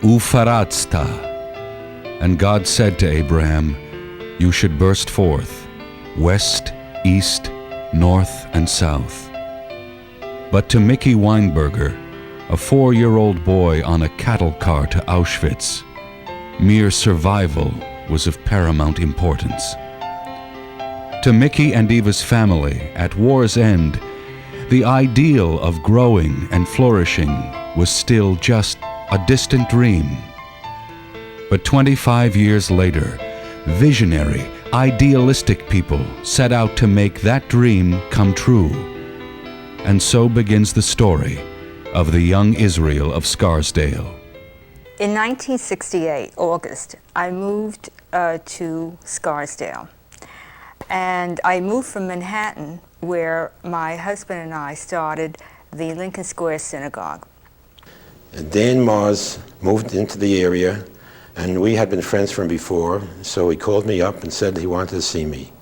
Ufaratzta. And God said to Abraham, you should burst forth, west, east, north, and south. But to Mickey Weinberger, a 4-year-old boy on a cattle car to Auschwitz, mere survival was of paramount importance. To Mickey and Eva's family, at war's end, the ideal of growing and flourishing was still just a distant dream. But 25 years later, visionary, idealistic people set out to make that dream come true. And so begins the story of the young Israel of Scarsdale. In 1968, August, I moved to Scarsdale. And I moved from Manhattan, where my husband and I started the Lincoln Square Synagogue. Dan Mars moved into the area, and we had been friends from before, so he called me up and said he wanted to see me.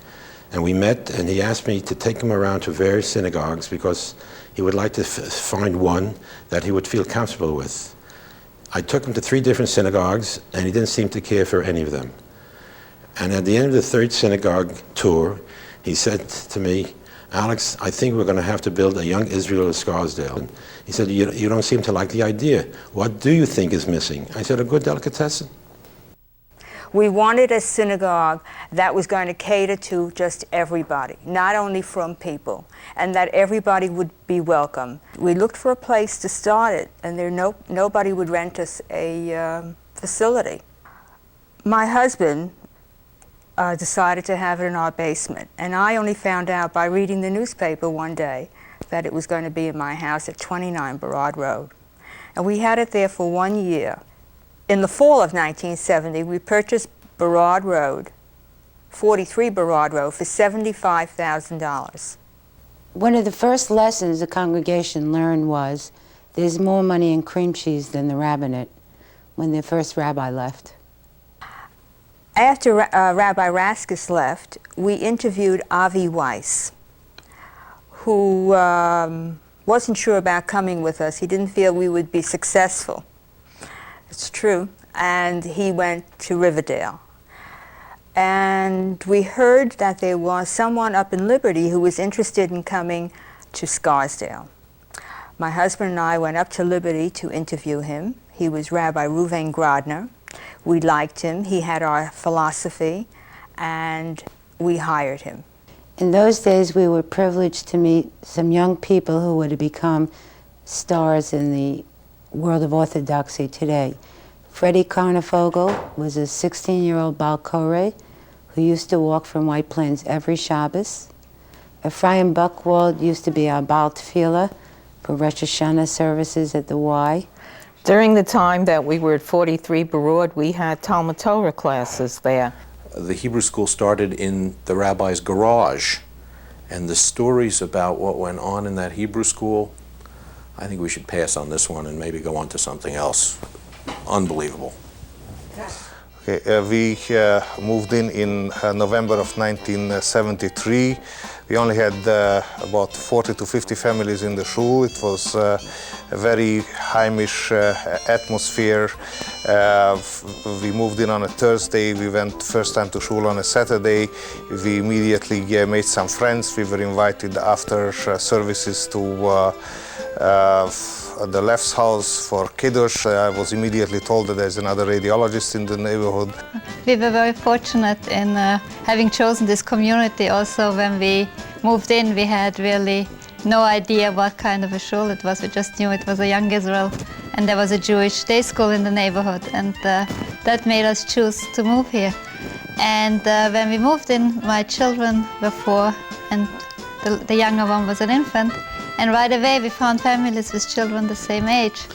And we met, and he asked me to take him around to various synagogues because he would like to find one that he would feel comfortable with. I took him to 3 different synagogues, and he didn't seem to care for any of them. And at the end of the 3rd synagogue tour, he said to me, Alex, I think we're going to have to build a young Israel of Scarsdale. He said, you don't seem to like the idea. What do you think is missing? I said, a good delicatessen. We wanted a synagogue that was going to cater to just everybody, not only from people, and that everybody would be welcome. We looked for a place to start it, and nobody would rent us a facility. My husband decided to have it in our basement, and I only found out by reading the newspaper one day that it was going to be in my house at 29 Barad Road. And we had it there for 1 year. In the fall of 1970, we purchased Barad Road, 43 Barad Road, for $75,000. One of the first lessons the congregation learned was there's more money in cream cheese than the rabbinate when the first rabbi left. After Rabbi Raskus left, we interviewed Avi YIS, who wasn't sure about coming with us. He didn't feel we would be successful. It's true. And he went to Riverdale. And we heard that there was someone up in Liberty who was interested in coming to Scarsdale. My husband and I went up to Liberty to interview him. He was Rabbi Reuven Grodner. We liked him. He had our philosophy, and we hired him. In those days, we were privileged to meet some young people who would have become stars in the world of Orthodoxy today. Freddie Carnifogel was a 16-year-old Baal Koreh who used to walk from White Plains every Shabbos. Ephraim Buchwald used to be our Baal Tefillah for Rosh Hashanah services at the Y. During the time that we were at 43 Barad, we had Talmud Torah classes there. The Hebrew school started in the rabbi's garage, and the stories about what went on in that Hebrew school, I think we should pass on this one and maybe go on to something else. Unbelievable. Okay, we moved in November of 1973. We only had about 40 to 50 families in the shul. It was a very Heimish atmosphere. We moved in on a Thursday. We went first time to shul on a Saturday. We immediately made some friends. We were invited after services to the left's house for Kiddush. I was immediately told that there's another radiologist in the neighborhood. We were very fortunate in having chosen this community. Also, when we moved in, we had really no idea what kind of a shul it was. We just knew it was a young Israel, and there was a Jewish day school in the neighborhood, and that made us choose to move here. And when we moved in, my children were 4, and the younger one was an infant. And right away, we found families with children the same age.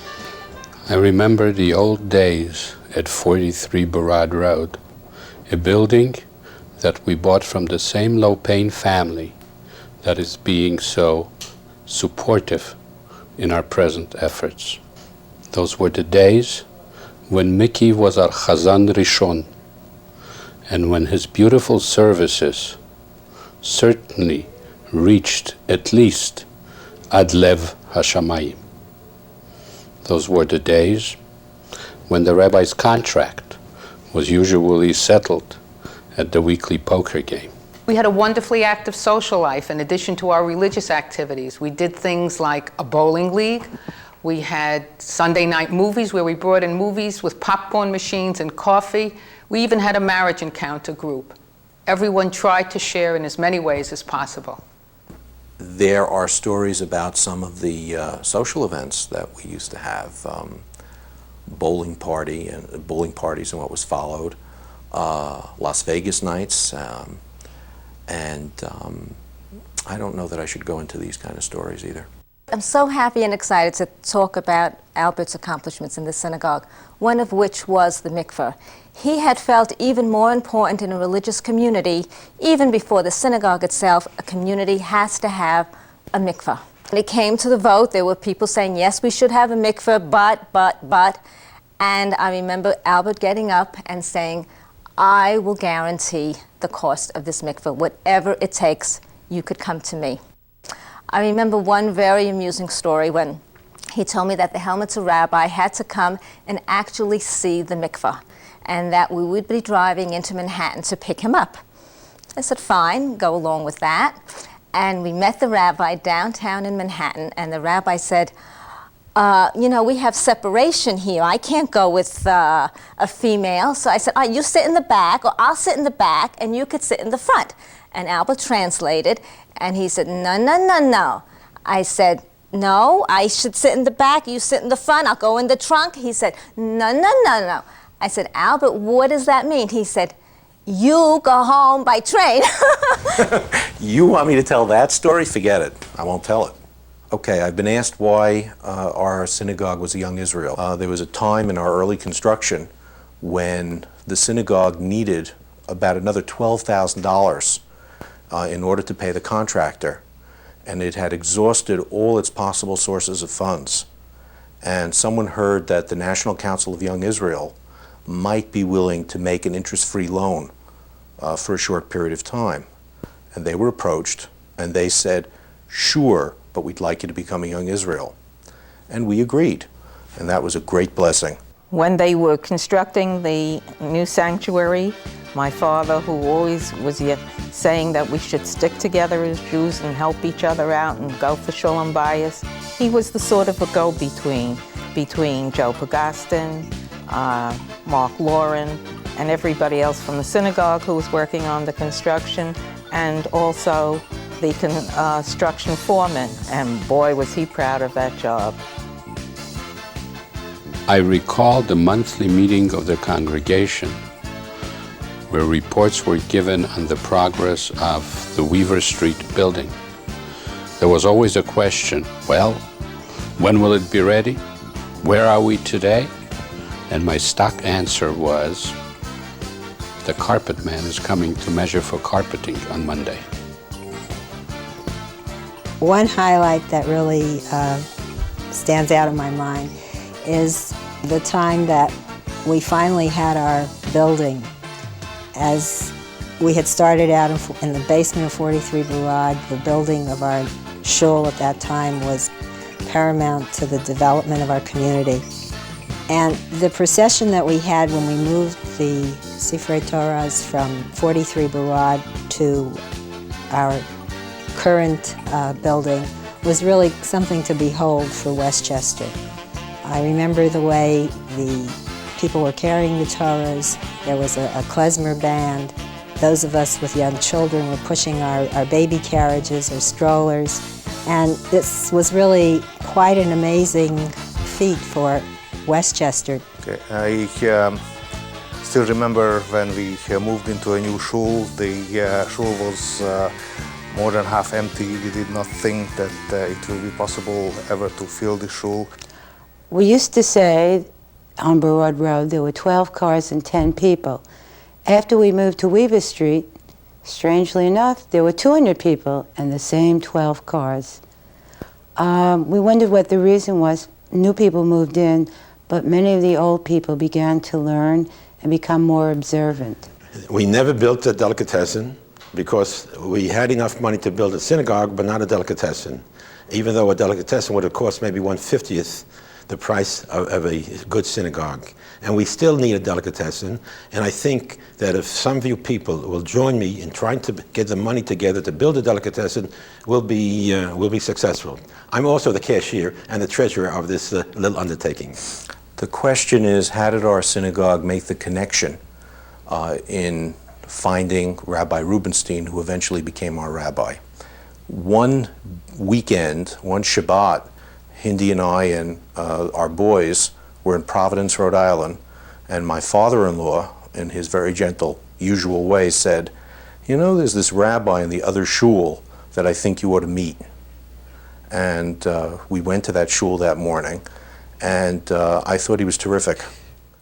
I remember the old days at 43 Barad Road, a building that we bought from the same low-paying family that is being so supportive in our present efforts. Those were the days when Mickey was our Chazan Rishon, and when his beautiful services certainly reached at least Ad Lev Hashamayim. Those were the days when the rabbi's contract was usually settled at the weekly poker game. We had a wonderfully active social life in addition to our religious activities. We did things like a bowling league. We had Sunday night movies where we brought in movies with popcorn machines and coffee. We even had a marriage encounter group. Everyone tried to share in as many ways as possible. There are stories about some of the social events that we used to have, bowling parties and what was followed, Las Vegas nights, and I don't know that I should go into these kind of stories either. I'm so happy and excited to talk about Albert's accomplishments in the synagogue, one of which was the mikveh. He had felt even more important in a religious community, even before the synagogue itself, a community has to have a mikveh. When it came to the vote, there were people saying, yes, we should have a mikveh, but. And I remember Albert getting up and saying, I will guarantee the cost of this mikveh. Whatever it takes, you could come to me. I remember one very amusing story when he told me that the Helmutzer rabbi had to come and actually see the mikveh, and that we would be driving into Manhattan to pick him up. I said, fine, go along with that. And we met the rabbi downtown in Manhattan, and the rabbi said, you know, we have separation here. I can't go with a female. So I said, you sit in the back, or I'll sit in the back, and you could sit in the front. And Albert translated, and he said, no. I said, no, I should sit in the back, you sit in the front, I'll go in the trunk. He said, no. I said, Albert, what does that mean? He said, you go home by train. You want me to tell that story? Forget it. I won't tell it. Okay, I've been asked why our synagogue was a Young Israel. There was a time in our early construction when the synagogue needed about another $12,000 in order to pay the contractor, and it had exhausted all its possible sources of funds. And someone heard that the National Council of Young Israel might be willing to make an interest-free loan for a short period of time. And they were approached, and they said, sure, but we'd like you to become a Young Israel. And we agreed, and that was a great blessing. When they were constructing the new sanctuary, my father, who always was saying that we should stick together as Jews and help each other out and go for Shalom Bayis, he was the sort of a go-between between Joe Pagastin, Mark Lauren, and everybody else from the synagogue who was working on the construction, and also the construction foreman. And boy, was he proud of that job. I recall the monthly meeting of the congregation where reports were given on the progress of the Weaver Street building. There was always a question, well, when will it be ready? Where are we today? And my stock answer was, the carpet man is coming to measure for carpeting on Monday. One highlight that really stands out in my mind is the time that we finally had our building. As we had started out in the basement of 43 Barad, the building of our shul at that time was paramount to the development of our community. And the procession that we had when we moved the Sifrei Torahs from 43 Barad to our current building was really something to behold for Westchester. I remember the way the people were carrying the Torahs. There was a klezmer band. Those of us with young children were pushing our baby carriages or strollers. And this was really quite an amazing feat for Westchester. Okay. I still remember when we moved into a new shul. The shul was more than half empty. We did not think that it would be possible ever to fill the shul. We used to say on Broad Road there were 12 cars and 10 people. After we moved to Weaver Street, strangely enough, there were 200 people and the same 12 cars. We wondered what the reason was. New people moved in, but many of the old people began to learn and become more observant. We never built a delicatessen because we had enough money to build a synagogue, but not a delicatessen. Even though a delicatessen would have cost maybe 1/50th the price of a good synagogue. And we still need a delicatessen, and I think that if some of you people will join me in trying to get the money together to build a delicatessen, we'll be successful. I'm also the cashier and the treasurer of this little undertaking. The question is, how did our synagogue make the connection in finding Rabbi Rubenstein, who eventually became our rabbi? One weekend, one Shabbat, Hindi and I and our boys were in Providence, Rhode Island, and my father-in-law, in his very gentle, usual way, said, you know, there's this rabbi in the other shul that I think you ought to meet. And we went to that shul that morning, and I thought he was terrific.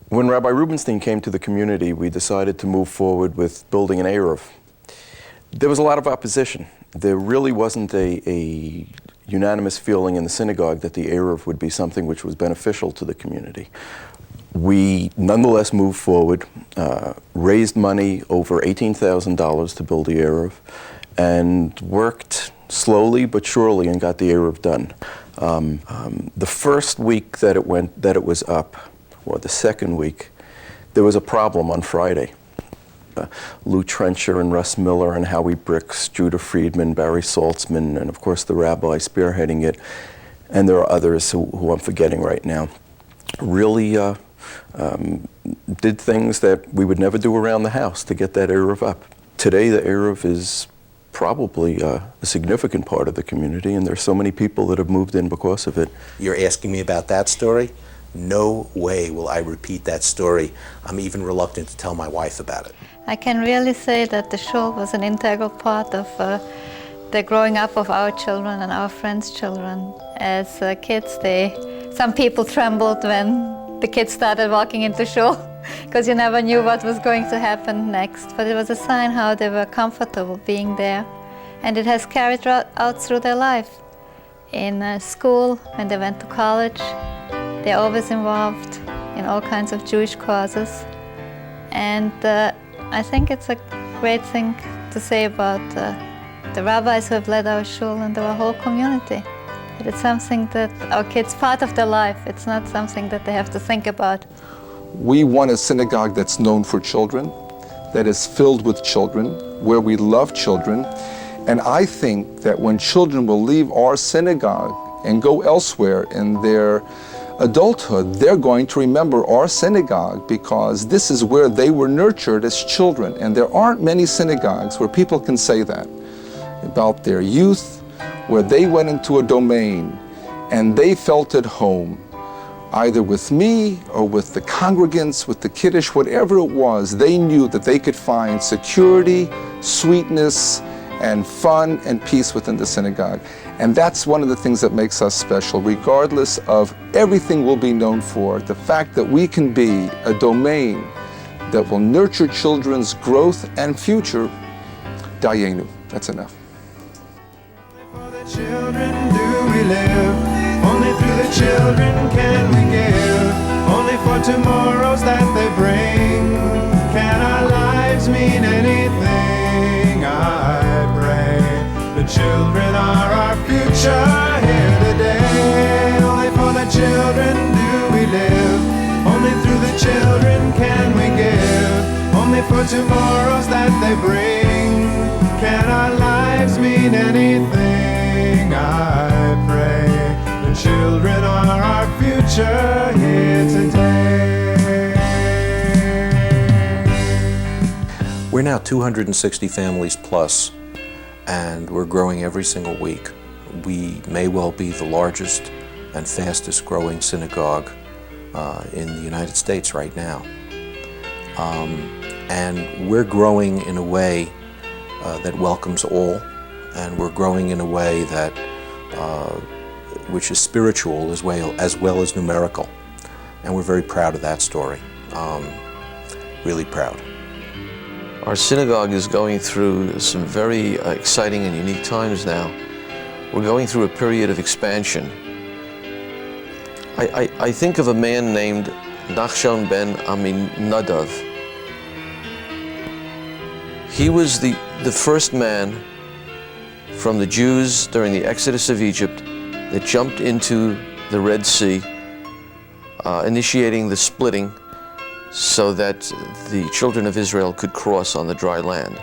When Rabbi Rubenstein came to the community, we decided to move forward with building an Eruv. There was a lot of opposition. There really wasn't a unanimous feeling in the synagogue that the Eruv would be something which was beneficial to the community. We nonetheless moved forward, raised money over $18,000 to build the Eruv, and worked slowly but surely and got the Eruv done. The first week that it was up, or the second week, there was a problem on Friday. Lou Trencher and Russ Miller and Howie Bricks, Judah Friedman, Barry Saltzman, and of course the rabbi spearheading it, and there are others who I'm forgetting right now, really did things that we would never do around the house to get that Eruv up. Today the Eruv is probably a significant part of the community, and there's so many people that have moved in because of it. You're asking me about that story? No way will I repeat that story. I'm even reluctant to tell my wife about it. I can really say that the shul was an integral part of the growing up of our children and our friends' children. As kids, some people trembled when the kids started walking into shul because you never knew what was going to happen next. But it was a sign how they were comfortable being there. And it has carried out through their life. In school, when they went to college, they're always involved in all kinds of Jewish causes. And I think it's a great thing to say about the rabbis who have led our shul and our whole community. It's something that our kids, part of their life. It's not something that they have to think about. We want a synagogue that's known for children, that is filled with children, where we love children. And I think that when children will leave our synagogue and go elsewhere in their adulthood, they're going to remember our synagogue because this is where they were nurtured as children. And there aren't many synagogues where people can say that about their youth, where they went into a domain and they felt at home, either with me or with the congregants, with the Kiddush, whatever it was. They knew that they could find security, sweetness, and fun and peace within the synagogue. And that's one of the things that makes us special, regardless of everything we'll be known for. The fact that we can be a domain that will nurture children's growth and future, Dayenu, that's enough. For the children do we live, only through the children can we give, only for tomorrows that they bring, can our lives mean anything, I pray. The children are our future here today, only for the children do we live, only through the children can we give, only for tomorrows that they bring, can our lives mean anything, I pray. The children are our future here today. We're now 260 families plus, and we're growing every single week. We may well be the largest and fastest growing synagogue in the United States right now. And we're growing in a way that welcomes all, and we're growing in a way that which is spiritual as well as numerical. And we're very proud of that story, really proud. Our synagogue is going through some very exciting and unique times now. We're going through a period of expansion. I think of a man named Nachshon ben Aminadav. He was the first man from the Jews during the Exodus of Egypt that jumped into the Red Sea initiating the splitting so that the children of Israel could cross on the dry land.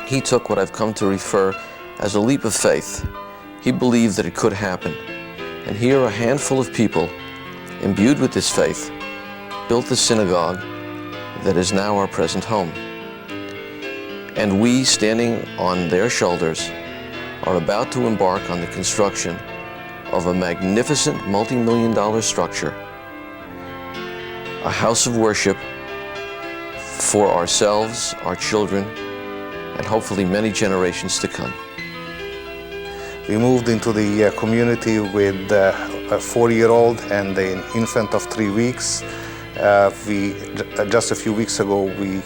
He took what I've come to refer as a leap of faith. He believed that it could happen. And here a handful of people, imbued with this faith, built the synagogue that is now our present home. And we, standing on their shoulders, are about to embark on the construction of a magnificent multi-million-dollar structure, a house of worship for ourselves, our children, and hopefully many generations to come. We moved into the community with a 4-year-old and an infant of 3 weeks. Just a few weeks ago, we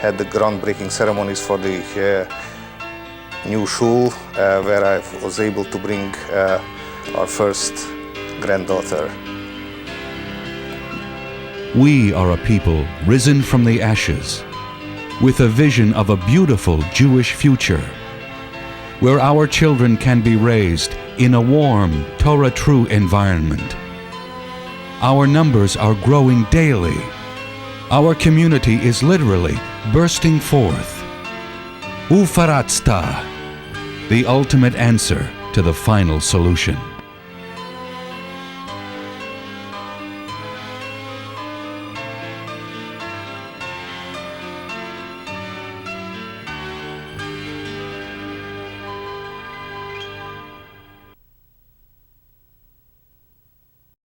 had the groundbreaking ceremonies for the new shul, where I was able to bring our first granddaughter. We are a people risen from the ashes, with a vision of a beautiful Jewish future, where our children can be raised in a warm, Torah-true environment. Our numbers are growing daily. Our community is literally bursting forth. Ufaratzta, the ultimate answer to the final solution.